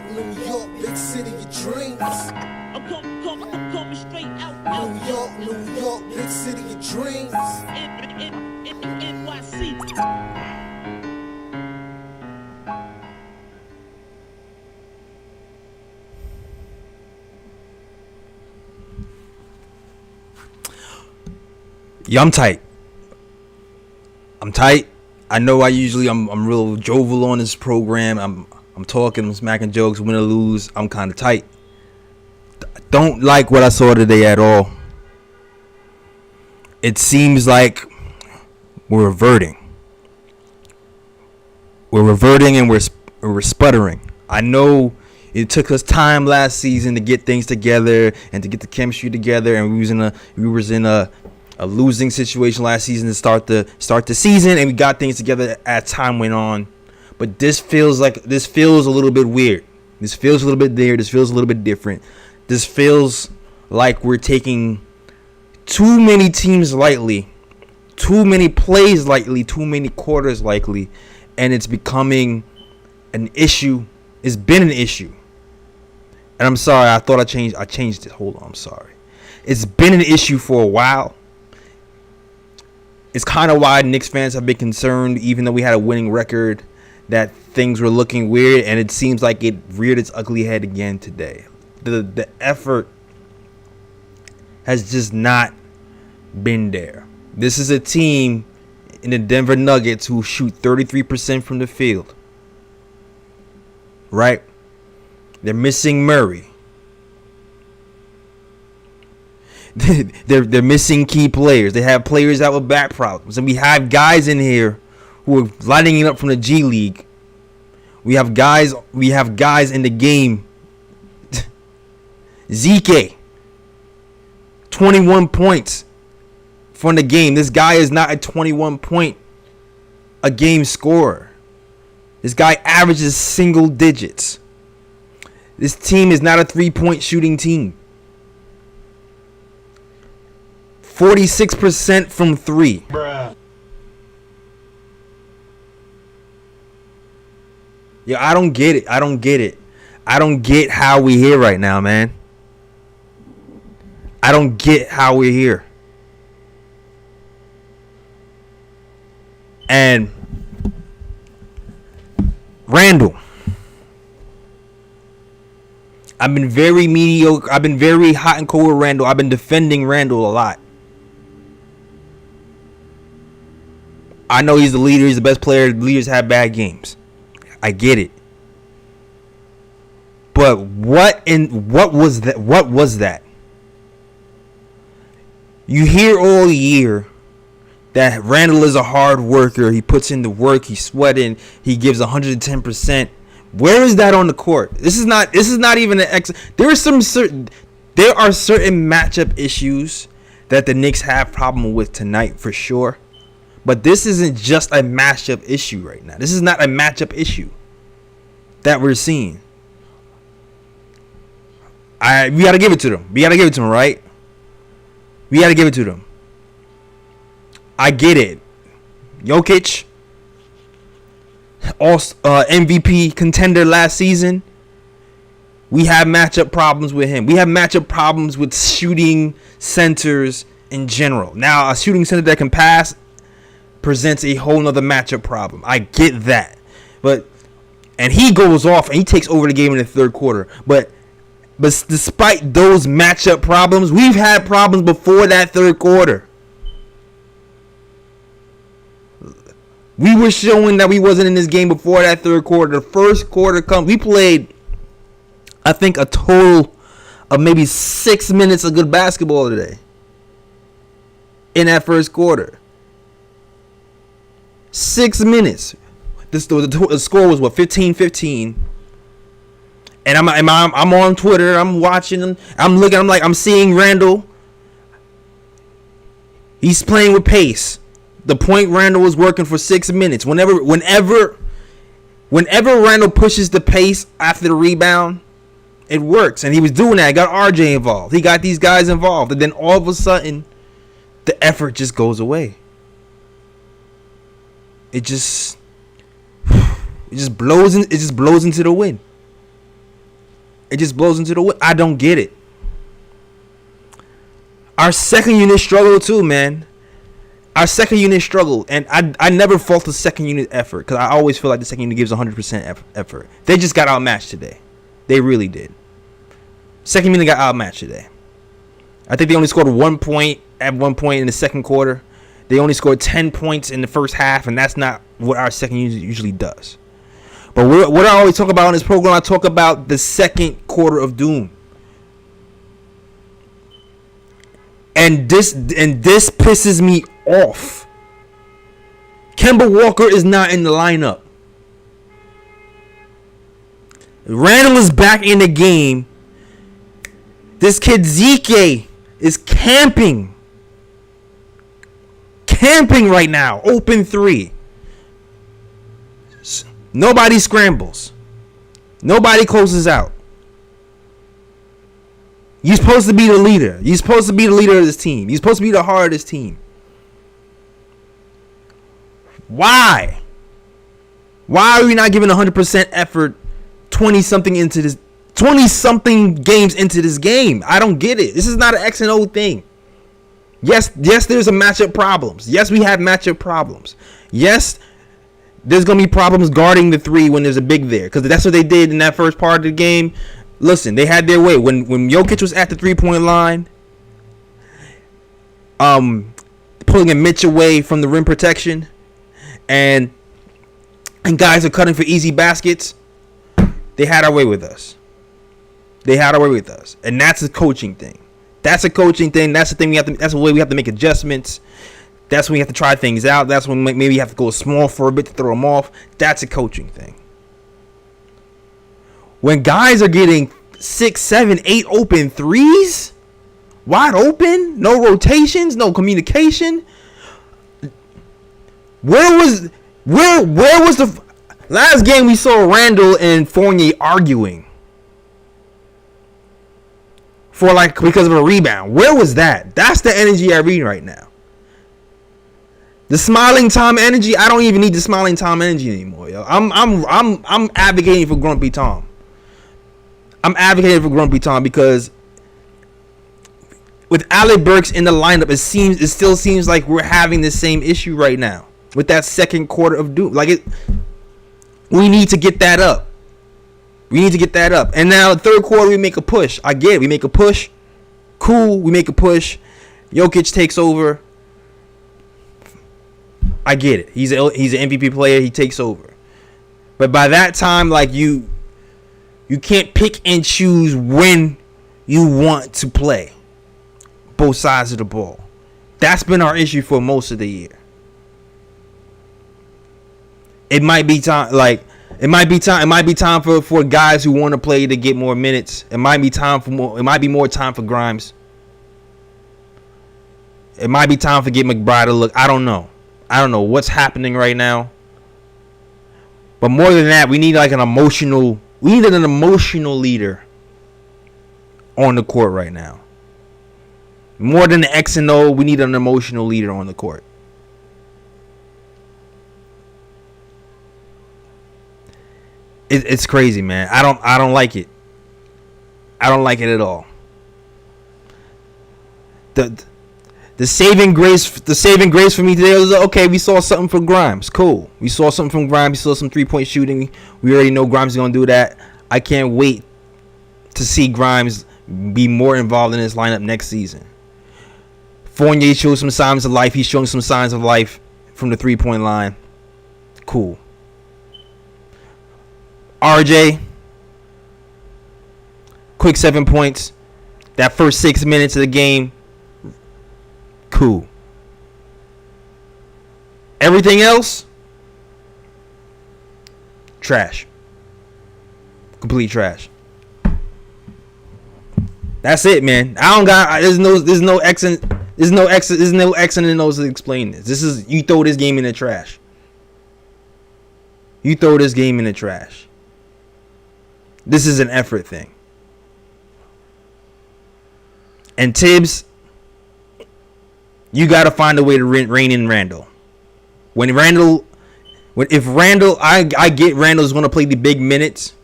New York, big city of dreams. I'm coming straight out. New York, big city of dreams. NYC. Yeah, I'm tight. I know I'm real jovial on this program. I'm talking, I'm smacking jokes, win or lose. I'm kind of tight. Don't like what I saw today at all. It seems like we're reverting. We're reverting and we're sputtering. I know it took us time last season to get things together and to get the chemistry together, and we was in a losing situation last season to start the season, and we got things together as time went on. But this feels a little bit weird. This feels a little bit there. This feels a little bit different. This feels like we're taking too many teams lightly, too many plays lightly, too many quarters lightly, and it's becoming an issue. It's been an issue. And I'm sorry, I thought I changed it. Hold on, I'm sorry. It's been an issue for a while. It's kind of why Knicks fans have been concerned, even though we had a winning record, that things were looking weird, and it seems like it reared its ugly head again today. The effort has just not been there. This is a team in the Denver Nuggets who shoot 33% from the field. Right? They're missing Murray. They're missing key players. They have players out with back problems, and we have guys in here who are lighting it up from the G League. We have guys in the game. Zeke, 21 points from the game. This guy is not a 21 point a game scorer. This guy averages single digits. This team is not a 3-point shooting team. 46% from 3. Bruh. Yeah, I don't get it. I don't get how we here right now, man. I don't get how we're here. And Randall, I've been very mediocre. I've been very hot and cold with Randall. I've been defending Randall a lot. I know he's the leader. He's the best player. Leaders have bad games. I get it. But what was that? What was that? You hear all year that Randall is a hard worker. He puts in the work. He's sweating. He gives 110%. Where is that on the court? This is not even an there are certain matchup issues that the Knicks have problem with tonight for sure. But this isn't just a matchup issue right now. This is not a matchup issue that we're seeing. We gotta give it to them. Right? We gotta give it to them. I get it. Jokic, MVP contender last season. We have matchup problems with him. We have matchup problems with shooting centers in general. Now, a shooting center that can pass presents a whole nother matchup problem. I get that. And he goes off and he takes over the game in the third quarter. But despite those matchup problems, we've had problems before that third quarter. We were showing that we wasn't in this game before that third quarter. The first quarter comes. We played, I think, a total of maybe 6 minutes of good basketball today. In that first quarter. 6 minutes. The score was 15-15. And I'm on Twitter. I'm watching. I'm seeing Randall. He's playing with pace. The point Randall was working for 6 minutes. Whenever Randall pushes the pace after the rebound, it works. And he was doing that. He got RJ involved. He got these guys involved. And then all of a sudden, the effort just goes away. It just blows into the wind. It just blows into the wind. I don't get it. Our second unit struggled too, man. Our second unit struggled, and I never fault the second unit effort because I always feel like the second unit gives 100% effort. They just got outmatched today. They really did. Second unit got outmatched today. I think they only scored 1 point at one point in the second quarter. They only scored 10 points in the first half, and that's not what our second unit usually does. But what I always talk about in this program, I talk about the second quarter of doom. And this pisses me off. Kemba Walker is not in the lineup. Randall is back in the game. This kid Zeke is camping right now. Open three. Nobody scrambles. Nobody closes out. You're supposed to be the leader. You're supposed to be the leader of this team. You're supposed to be the heart of this team. Why? Why are we not giving 100% effort 20-something games into this game? I don't get it. This is not an X and O thing. Yes, there's a matchup problems. Yes, we have matchup problems. Yes, there's going to be problems guarding the three when there's a big there. Because that's what they did in that first part of the game. Listen, they had their way. When Jokic was at the 3-point line, pulling a Mitch away from the rim protection, and guys are cutting for easy baskets, they had our way with us. And that's a coaching thing. That's the thing that's the way we have to make adjustments. That's when we have to try things out. That's when maybe you have to go small for a bit to throw them off. That's a coaching thing. When guys are getting 6, 7, 8 open threes, wide open, no rotations, no communication. Where was the last game we saw Randall and Fournier arguing because of a rebound? Where was that? That's the energy I read right now. The smiling Tom energy. I don't even need the smiling Tom energy anymore, yo. I'm advocating for Grumpy Tom. I'm advocating for Grumpy Tom because with Alec Burks in the lineup, it still seems like we're having the same issue right now with that second quarter of doom. We need to get that up. And now the third quarter we make a push. I get it. We make a push. Cool. We make a push. Jokic takes over. I get it. He's an MVP player. He takes over. But by that time, you can't pick and choose when you want to play both sides of the ball. That's been our issue for most of the year. It might be time for guys who want to play to get more minutes. It might be more time for Grimes. It might be time for get McBride to look. I don't know what's happening right now. But more than that, we need an emotional leader on the court right now. More than the X and O, we need an emotional leader on the court. It's crazy, man. I don't like it. I don't like it at all. The saving grace for me today was, okay, we saw something from Grimes. Cool. We saw something from Grimes. We saw some 3-point shooting. We already know Grimes is going to do that. I can't wait to see Grimes be more involved in this lineup next season. Fournier shows some signs of life. He's showing some signs of life from the 3-point line. Cool. RJ, quick 7 points. That first 6 minutes of the game, cool. Everything else, trash. Complete trash. That's it, man. I don't got. There's no X and O's to explain this. This is, you throw this game in the trash. This is an effort thing. And Tibbs, you got to find a way to rein in Randall. I get Randall's going to play the big minutes,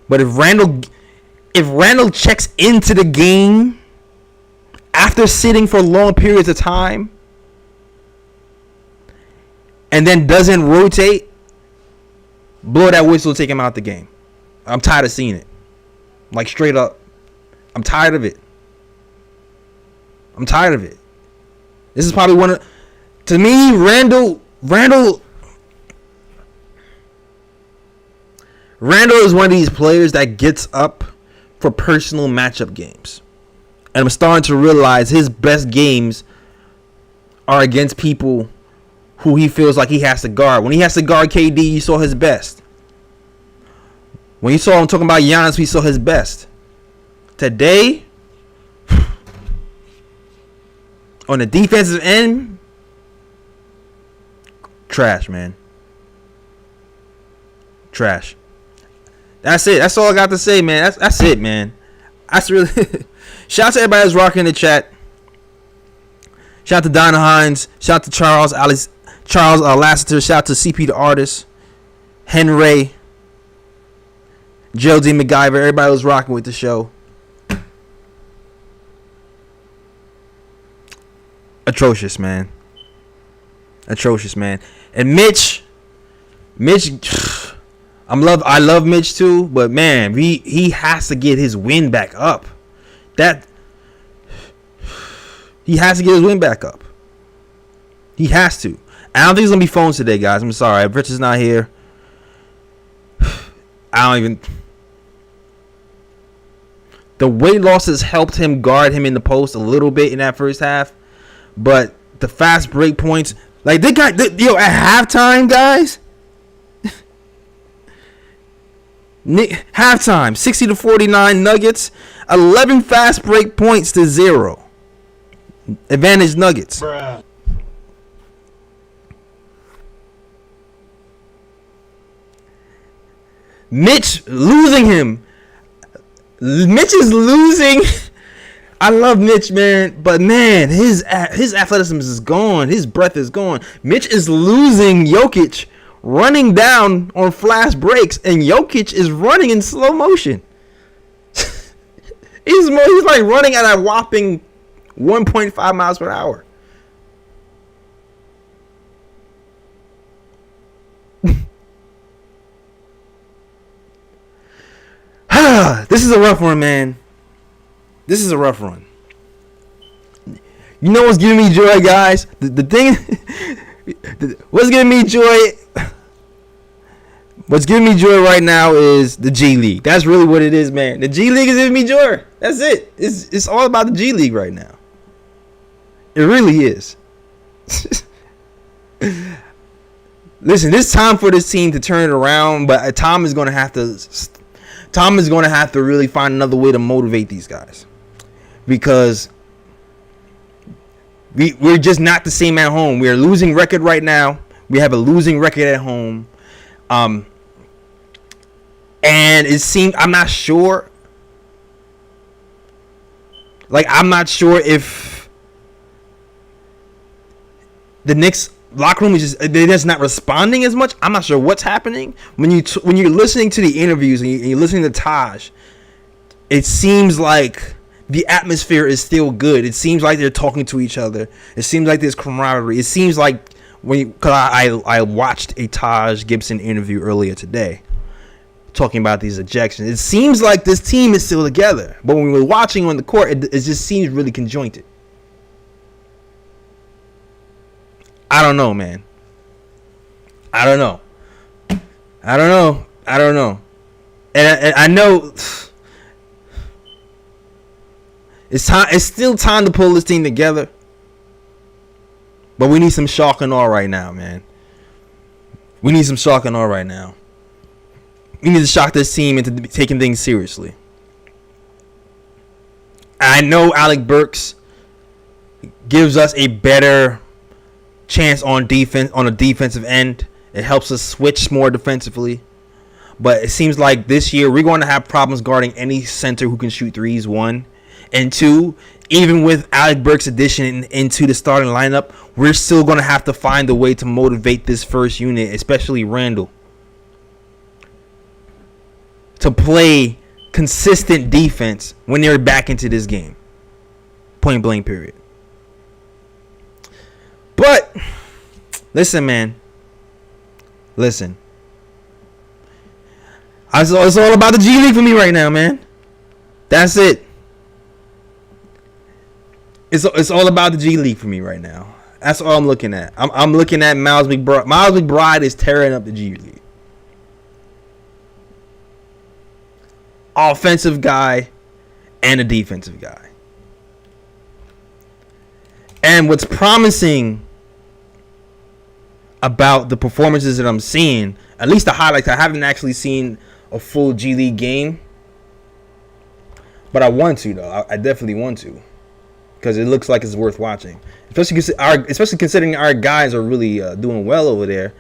but if Randall if Randall checks into the game after sitting for long periods of time and then doesn't rotate, blow that whistle, take him out the game. I'm tired of seeing it. Like, straight up. I'm tired of it. I'm tired of it. This is probably one of, to me, Randall is one of these players that gets up for personal matchup games. And I'm starting to realize his best games are against people who he feels like he has to guard. When he has to guard KD, you saw his best. When you saw him talking about Giannis, we saw his best. Today, on the defensive end, trash, man. Trash. That's it. That's all I got to say, man. That's it, man. That's really. Shout out to everybody that's rocking in the chat. Shout out to Donna Hines. Shout out to Charles Lassiter. Shout out to CP the artist. Henry. Joe D. MacGyver. Everybody was rocking with the show. Atrocious, man. Atrocious, man. And Mitch, I love Mitch too, but man, he has to get his win back up. He has to get his win back up. He has to. I don't think it's gonna be phones today, guys. I'm sorry. If Rich is not here, I don't even. The weight losses helped him guard him in the post a little bit in that first half, but the fast break points, like at halftime, guys. Halftime, 60-49 Nuggets, 11 fast break points to 0. Advantage Nuggets. Bruh. Mitch losing him. Mitch is losing. I love Mitch, man, but man, his athleticism is gone. His breath is gone. Mitch is losing Jokic, running down on flash breaks, and Jokic is running in slow motion. he's like running at a whopping 1.5 miles per hour. This is a rough one, man. This is a rough run. You know what's giving me joy, guys? The thing, what's giving me joy? What's giving me joy right now is the G League. That's really what it is, man. The G League is giving me joy. That's it. It's all about the G League right now. It really is. Listen, it's time for this team to turn it around, but Tom is going to have to really find another way to motivate these guys, because we're just not the same at home. We're a losing record right now. We have a losing record at home. And it seems, I'm not sure if the Knicks locker room is they're just not responding as much. I'm not sure what's happening. When you're listening to the interviews and you're listening to Taj, it seems like the atmosphere is still good. It seems like they're talking to each other. It seems like there's camaraderie. It seems like because I watched a Taj Gibson interview earlier today, talking about these ejections. It seems like this team is still together, but when we're watching on the court, it just seems really conjointed. I don't know, man. I don't know. And I know it's time. It's still time to pull this team together. But we need some shock and awe right now, man. We need some shock and awe right now. We need to shock this team into taking things seriously. I know Alec Burks gives us a better chance on defense, on a defensive end. It helps us switch more defensively. But it seems like this year we're going to have problems guarding any center who can shoot threes, one. And two, even with Alec Burks' addition into the starting lineup, we're still going to have to find a way to motivate this first unit, especially Randall, to play consistent defense when they're back into this game. Point blank period. But listen, man. Listen. It's all about the G League for me right now, man. That's it. It's all about the G League for me right now. That's all I'm looking at. I'm looking at Miles McBride. Miles McBride is tearing up the G League. Offensive guy and a defensive guy. And what's promising about the performances that I'm seeing, at least the highlights, I haven't actually seen a full G League game, but I want to though. I definitely want to, because it looks like it's worth watching, especially considering our guys are really doing well over there.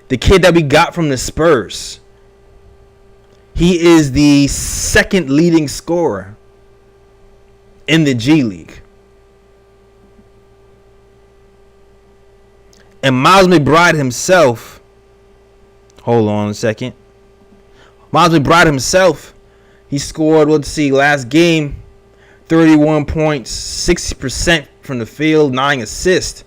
The kid that we got from the Spurs, he is the second leading scorer in the G League. And Miles McBride himself, hold on a second. Miles McBride himself, he scored, let's see, last game, 31 points, 60% from the field, 9 assists.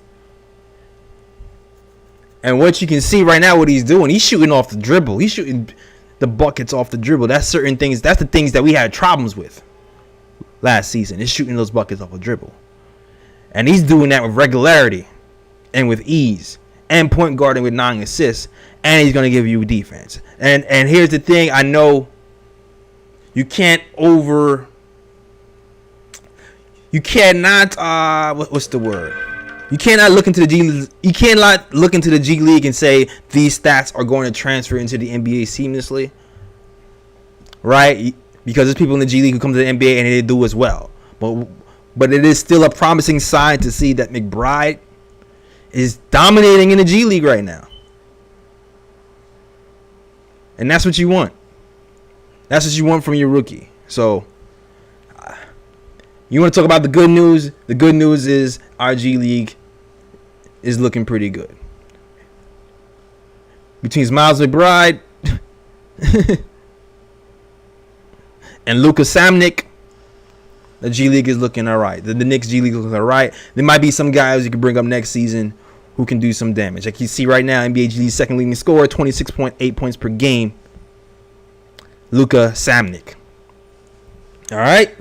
And what you can see right now, what he's doing, he's shooting off the dribble. He's shooting the buckets off the dribble. That's certain things. That's the things that we had problems with last season. Is shooting those buckets off the dribble. And he's doing that with regularity and with ease, and point guarding with 9 assists, and he's going to give you defense. And here's the thing, I know you cannot what's the word? You cannot look into the G League and say these stats are going to transfer into the NBA seamlessly. Right? Because there's people in the G League who come to the NBA and they do as well. But it is still a promising sign to see that McBride is dominating in the G League right now. And that's what you want. That's what you want from your rookie. So, you want to talk about the good news? The good news is our G League is looking pretty good. Between Miles McBride and Luka Samnick, the G League is looking all right. The Knicks G League is looking all right. There might be some guys you can bring up next season who can do some damage. Like you see right now, NBA G League second leading scorer, 26.8 points per game, Luka Samnick. All right.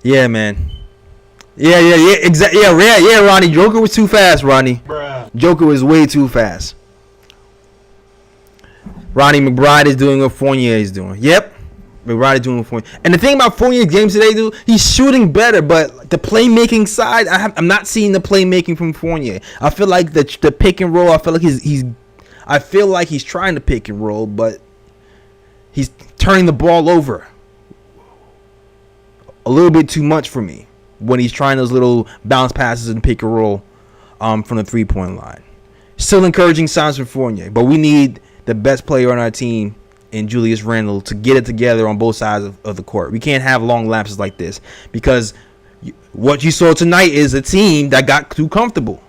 Yeah, man. Yeah, exactly. Yeah, Ronnie. Joker was too fast, Ronnie. Bruh. Joker was way too fast. Ronnie McBride is doing what Fournier is doing. Yep. McBride is doing what Fournier. And the thing about Fournier's games today, dude, he's shooting better, but the playmaking side, I'm not seeing the playmaking from Fournier. I feel like the pick and roll, I feel like he's trying to pick and roll, but he's turning the ball over a little bit too much for me when he's trying those little bounce passes and pick and roll from the 3-point line. Still encouraging signs from Fournier, but we need the best player on our team in Julius Randle to get it together on both sides of the court. We can't have long lapses like this, because what you saw tonight is a team that got too comfortable.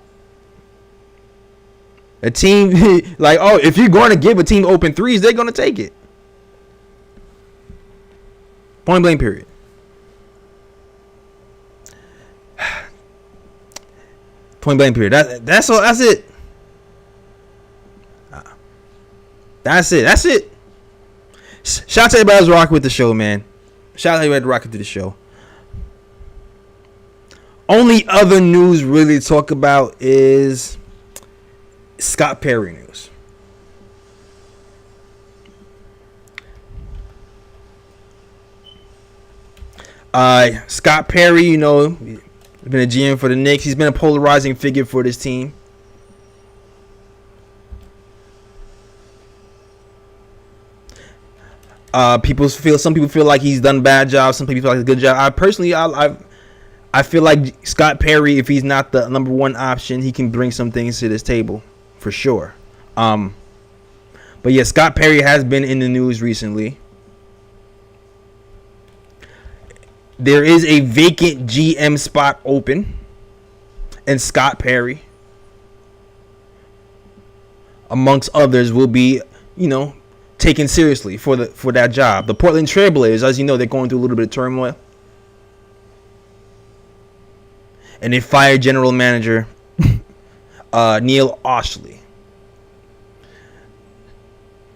A team like, oh, if you're going to give a team open threes, they're going to take it. Point blank period. Point blank period. That's all. That's it. That's it. Shout out to everybody who's rocking with the show, man. Shout out to everybody rocking to the show. Only other news really to talk about is Scott Perry news. Scott Perry, you know, been a GM for the Knicks. He's been a polarizing figure for this team. Some people feel like he's done a bad job. Some people feel like a good job. I feel like Scott Perry, if he's not the number one option, he can bring some things to this table for sure. But yeah, Scott Perry has been in the news recently. There is a vacant GM spot open, and Scott Perry amongst others, will be, taken seriously for that job. The Portland Trailblazers, as you know, they're going through a little bit of turmoil. And they fired general manager Neil Oshley.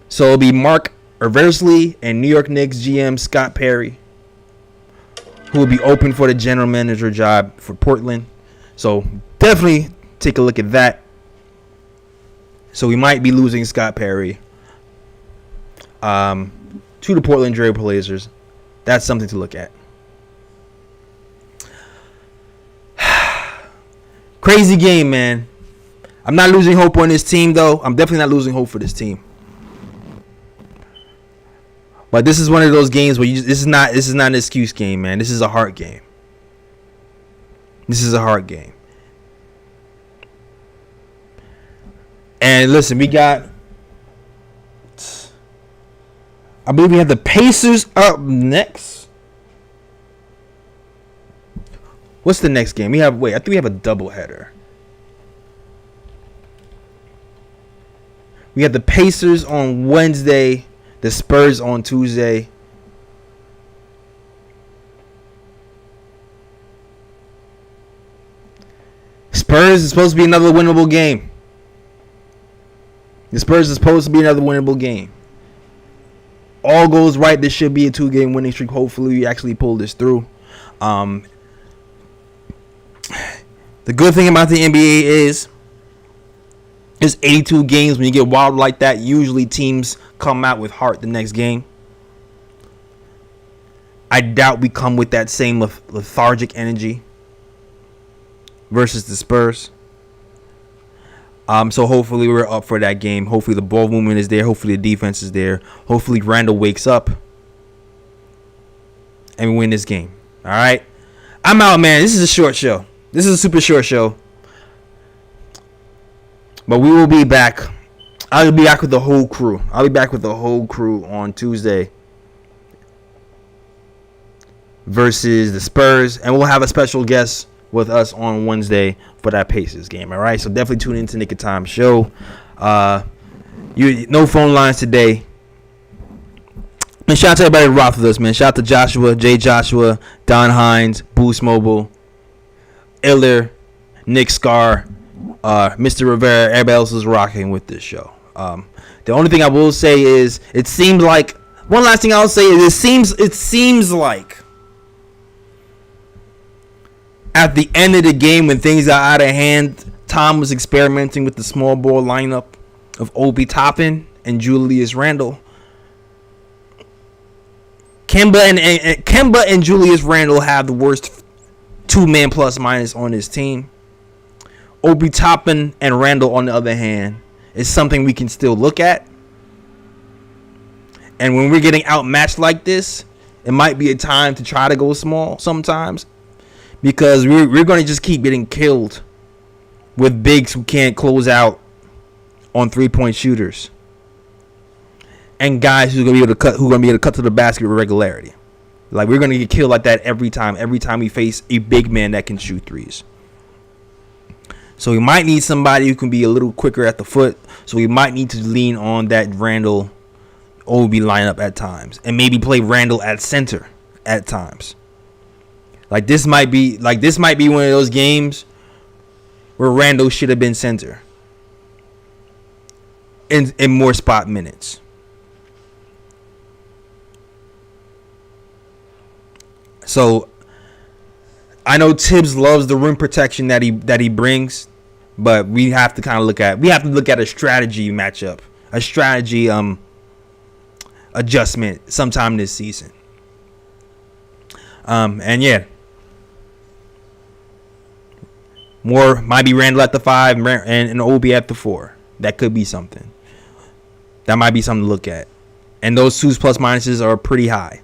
So it'll be Mark Eversley and New York Knicks GM Scott Perry, who will be open for the general manager job for Portland. So definitely take a look at that. So we might be losing Scott Perry to the Portland Trail Blazers. That's something to look at. Crazy game, man. I'm not losing hope on this team, though. I'm definitely not losing hope for this team. But this is one of those games where this is not an excuse game, man. This is a heart game. This is a heart game. And listen, I believe we have the Pacers up next. What's the next game? I think we have a doubleheader. We have the Pacers on Wednesday, the Spurs on Tuesday. Spurs is supposed to be another winnable game. The Spurs is supposed to be another winnable game. All goes right, this should be a 2-game winning streak. Hopefully we actually pull this through. The good thing about the NBA is it's 82 games. When you get wild like that, usually teams come out with heart the next game. I doubt we come with that same lethargic energy versus the Spurs. So hopefully we're up for that game. Hopefully the ball movement is there. Hopefully the defense is there. Hopefully Randall wakes up and we win this game. All right. I'm out, man. This is a short show. This is a super short show. But we will be back. I'll be back with the whole crew. On Tuesday versus the Spurs. And we'll have a special guest with us on Wednesday for that Pacers game. All right. So definitely tune into Nick of Time show. No phone lines today. And shout out to everybody who rocked with us, man. Shout out to Joshua, Jay Joshua, Don Hines, Boost Mobile, Iller, Nick Scar, Mr. Rivera. Everybody else is rocking with this show. The only thing I will say is it seems like one last thing I'll say is it seems like at the end of the game when things are out of hand, Tom was experimenting with the small ball lineup of Obi Toppin and Julius Randle. Kemba and Julius Randle have the worst 2-man plus minus on his team. Obi Toppin and Randle, on the other hand, is something we can still look at. And when we're getting outmatched like this, it might be a time to try to go small sometimes, because we're going to just keep getting killed with bigs who can't close out on 3-point shooters and guys who are going to be able to cut to the basket with regularity. Like, we're going to get killed like that every time we face a big man that can shoot threes. So we might need somebody who can be a little quicker at the foot. So we might need to lean on that Randle Obi lineup at times, and maybe play Randle at center at times. Like this might be one of those games where Randle should have been center in more spot minutes. So I know Tibbs loves the rim protection that he brings, but we have to kind of look at a strategy matchup, a strategy adjustment sometime this season. And yeah, more might be Randle at the 5 and Obi at the 4. That could be something. That might be something to look at. And those 2s plus minuses are pretty high.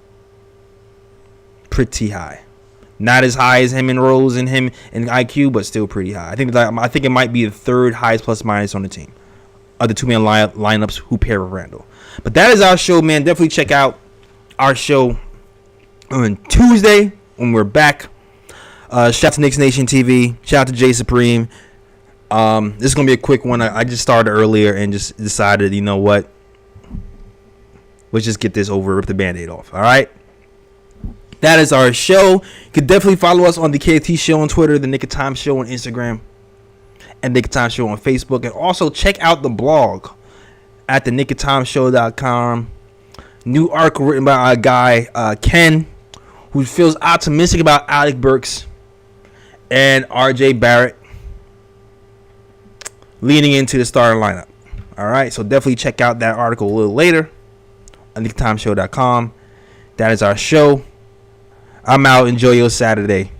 Not as high as him in Rose and him in IQ, but still pretty high. I think it might be the 3rd highest plus minus on the team of the 2-man lineups who pair with Randle. But that is our show, man. Definitely check out our show on Tuesday when we're back. Shout out to Knicks Nation TV. Shout out to Jay Supreme. This is gonna be a quick one. I just started earlier and just decided, you know what? Let's just get this over, rip the Band-Aid off. All right. That is our show. You could definitely follow us on the KT Show on Twitter, the Nick of Time Show on Instagram, and Nick of Time Show on Facebook. And also check out the blog at the nickoftimeshow.com. New article written by our guy Ken, who feels optimistic about Alec Burks and RJ Barrett leading into the starting lineup. All right, so definitely check out that article a little later on nickoftimeshow.com. That is our show. I'm out. Enjoy your Saturday.